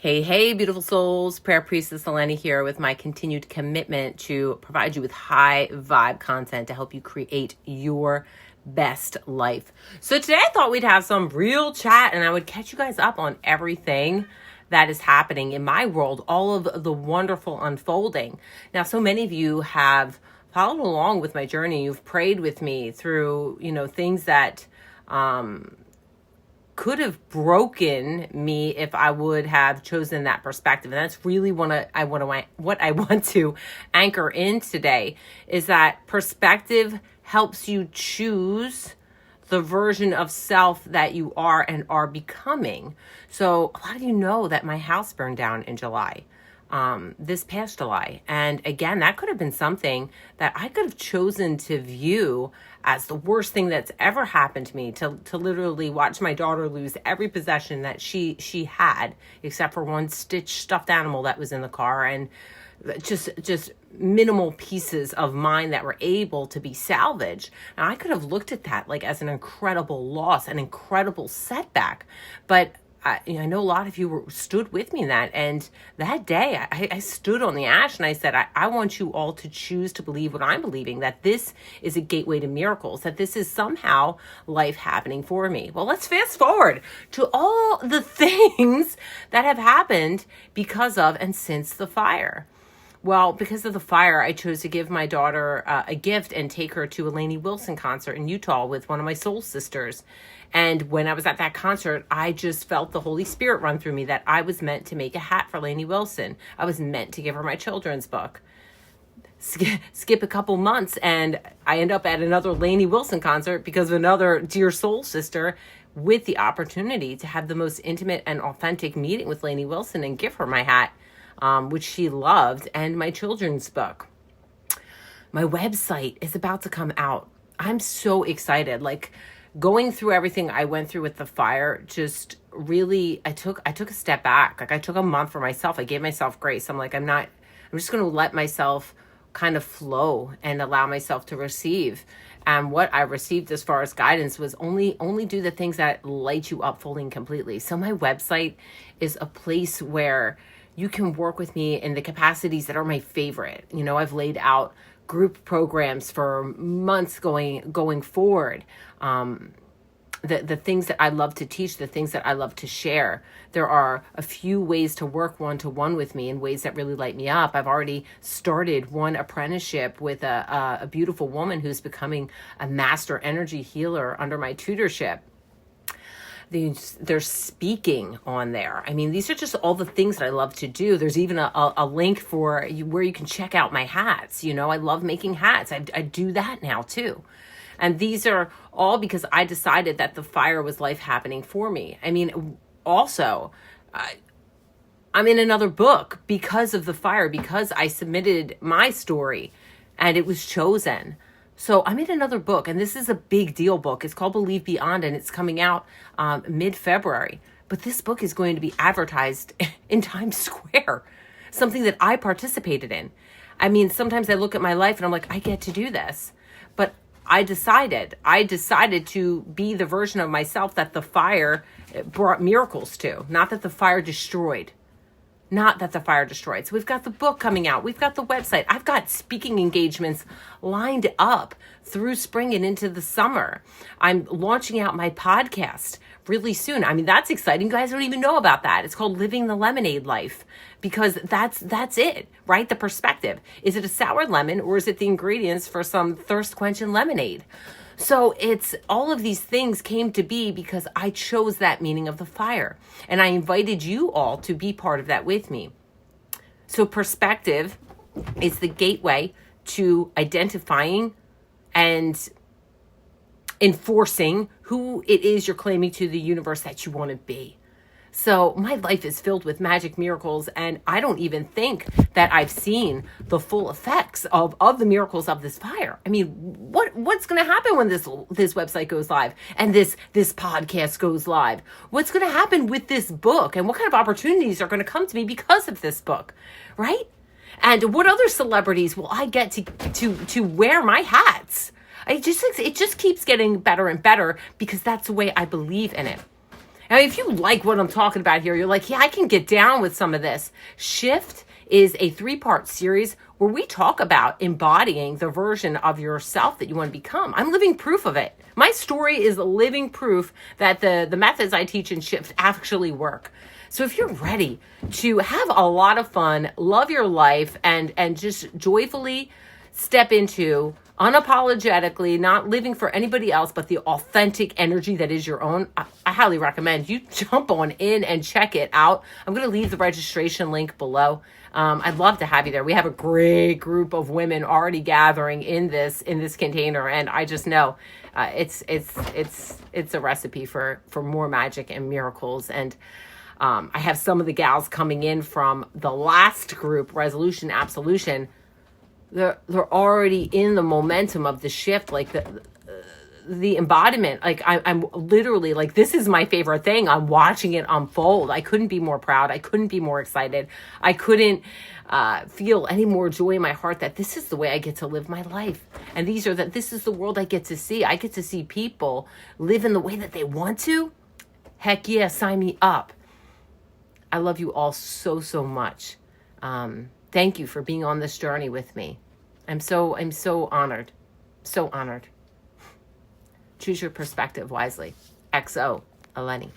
Hey, beautiful souls. Prayer Priestess Eleni here with my continued commitment to provide you with high vibe content to help you create your best life. So today I thought we'd have some real chat and I would catch you guys up on everything that is happening in my world, all of the wonderful unfolding. Now, so many of you have followed along with my journey. You've prayed with me through, things that, could have broken me if I would have chosen that perspective. And that's really what I want to anchor in today, is that perspective helps you choose the version of self that you are and are becoming. So a lot of you know that my house burned down in July, this past July. And again, that could have been something that I could have chosen to view as the worst thing that's ever happened to me, to literally watch my daughter lose every possession that she had, except for one stitched stuffed animal that was in the car, and just minimal pieces of mine that were able to be salvaged. And I could have looked at that like as an incredible loss, an incredible setback. But I know a lot of you stood with me in that. And that day I stood on the ash and I said, I want you all to choose to believe what I'm believing, that this is a gateway to miracles, that this is somehow life happening for me. Well, let's fast forward to all the things that have happened because of and since the fire. Well, because of the fire, I chose to give my daughter a gift and take her to a Lainey Wilson concert in Utah with one of my soul sisters. And when I was at that concert, I just felt the Holy Spirit run through me that I was meant to make a hat for Lainey Wilson. I was meant to give her my children's book. Skip a couple months and I end up at another Lainey Wilson concert because of another dear soul sister, with the opportunity to have the most intimate and authentic meeting with Lainey Wilson and give her my hat, which she loved, and my children's book. My website is about to come out. I'm so excited. Like, going through everything I went through with the fire, just really, I took a step back. Like, I took a month for myself. I gave myself grace. I'm like, I'm just going to let myself kind of flow and allow myself to receive. And what I received as far as guidance was only do the things that light you up fully and completely. So my website is a place where you can work with me in the capacities that are my favorite. I've laid out group programs for months going forward. The things that I love to teach, the things that I love to share. There are a few ways to work one-to-one with me in ways that really light me up. I've already started one apprenticeship with a beautiful woman who's becoming a master energy healer under my tutorship. They're speaking on there. I mean, these are just all the things that I love to do. There's even a link for where you can check out my hats. I love making hats. I do that now too. And these are all because I decided that the fire was life happening for me. I mean, also, I'm in another book because of the fire, because I submitted my story and it was chosen. So I'm in another book, and this is a big deal book. It's called Believe Beyond, and it's coming out mid-February. But this book is going to be advertised in Times Square, something that I participated in. I mean, sometimes I look at my life and I'm like, I get to do this. But I decided to be the version of myself that the fire brought miracles to, not that the fire destroyed. So we've got the book coming out. We've got the website. I've got speaking engagements lined up through spring and into the summer. I'm launching out my podcast really soon. I mean, that's exciting. You guys don't even know about that. It's called Living the Lemonade Life, because that's it, right? The perspective. Is it a sour lemon, or is it the ingredients for some thirst quenching lemonade? So it's all of these things came to be because I chose that meaning of the fire. And I invited you all to be part of that with me. So perspective is the gateway to identifying and enforcing who it is you're claiming to the universe that you want to be. So my life is filled with magic miracles, and I don't even think that I've seen the full effects of the miracles of this fire. I mean, what's going to happen when this website goes live and this podcast goes live? What's going to happen with this book, and what kind of opportunities are going to come to me because of this book, right? And what other celebrities will I get to wear my hats? It just keeps getting better and better because that's the way I believe in it. Now, if you like what I'm talking about here, you're like, yeah, I can get down with some of this. Shift is a 3-part series where we talk about embodying the version of yourself that you want to become. I'm living proof of it. My story is living proof that the methods I teach in Shift actually work. So if you're ready to have a lot of fun, love your life, and just joyfully step into unapologetically, not living for anybody else, but the authentic energy that is your own, I highly recommend you jump on in and check it out. I'm going to leave the registration link below. I'd love to have you there. We have a great group of women already gathering in this container, and I just know it's a recipe for more magic and miracles. And I have some of the gals coming in from the last group, Resolution Absolution. They're already in the momentum of the shift, like the embodiment. Like I'm literally like, this is my favorite thing. I'm watching it unfold. I couldn't be more proud. I couldn't be more excited. I couldn't feel any more joy in my heart that this is the way I get to live my life. And this is the world I get to see. I get to see people live in the way that they want to. Heck yeah, sign me up. I love you all so, so much. Thank you for being on this journey with me. I'm so honored. So honored. Choose your perspective wisely. XO, Eleni.